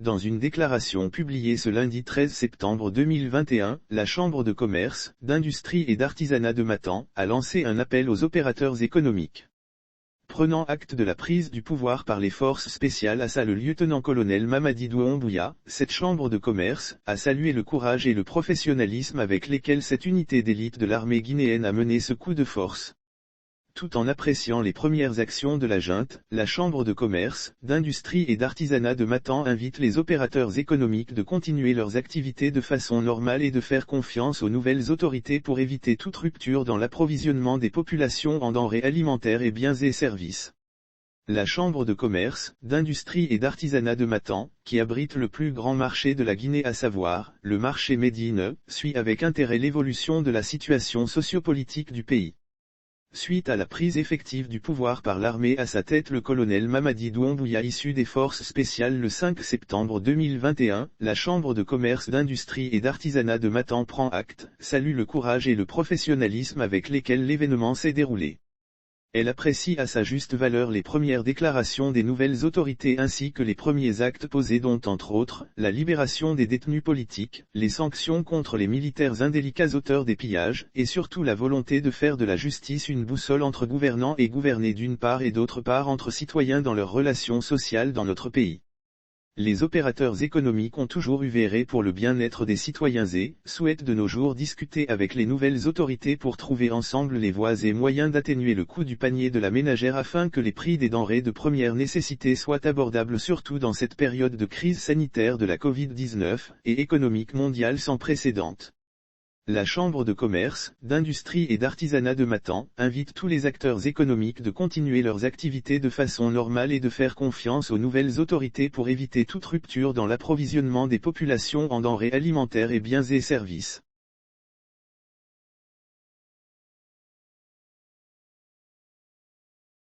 Dans une déclaration publiée ce lundi 13 septembre 2021, la Chambre de commerce, d'industrie et d'artisanat de Matan a lancé un appel aux opérateurs économiques. Prenant acte de la prise du pouvoir par les forces spéciales le lieutenant-colonel Mamadi Doumbouya, cette chambre de commerce a salué le courage et le professionnalisme avec lesquels cette unité d'élite de l'armée guinéenne a mené ce coup de force. Tout en appréciant les premières actions de la junte, la Chambre de commerce, d'industrie et d'artisanat de Matan invite les opérateurs économiques de continuer leurs activités de façon normale et de faire confiance aux nouvelles autorités pour éviter toute rupture dans l'approvisionnement des populations en denrées alimentaires et biens et services. La Chambre de commerce, d'industrie et d'artisanat de Matan, qui abrite le plus grand marché de la Guinée à savoir, le marché Médine, suit avec intérêt l'évolution de la situation sociopolitique du pays. Suite à la prise effective du pouvoir par l'armée à sa tête le colonel Mamadi Doumbouya issu des forces spéciales le 5 septembre 2021, la Chambre de commerce d'industrie et d'artisanat de Matan prend acte, salue le courage et le professionnalisme avec lesquels l'événement s'est déroulé. Elle apprécie à sa juste valeur les premières déclarations des nouvelles autorités ainsi que les premiers actes posés dont entre autres, la libération des détenus politiques, les sanctions contre les militaires indélicats auteurs des pillages, et surtout la volonté de faire de la justice une boussole entre gouvernants et gouvernés d'une part et d'autre part entre citoyens dans leurs relations sociales dans notre pays. Les opérateurs économiques ont toujours œuvré pour le bien-être des citoyens et souhaitent de nos jours discuter avec les nouvelles autorités pour trouver ensemble les voies et moyens d'atténuer le coût du panier de la ménagère afin que les prix des denrées de première nécessité soient abordables surtout dans cette période de crise sanitaire de la Covid-19 et économique mondiale sans précédent. La Chambre de commerce, d'industrie et d'artisanat de Matan invite tous les acteurs économiques de continuer leurs activités de façon normale et de faire confiance aux nouvelles autorités pour éviter toute rupture dans l'approvisionnement des populations en denrées alimentaires et biens et services.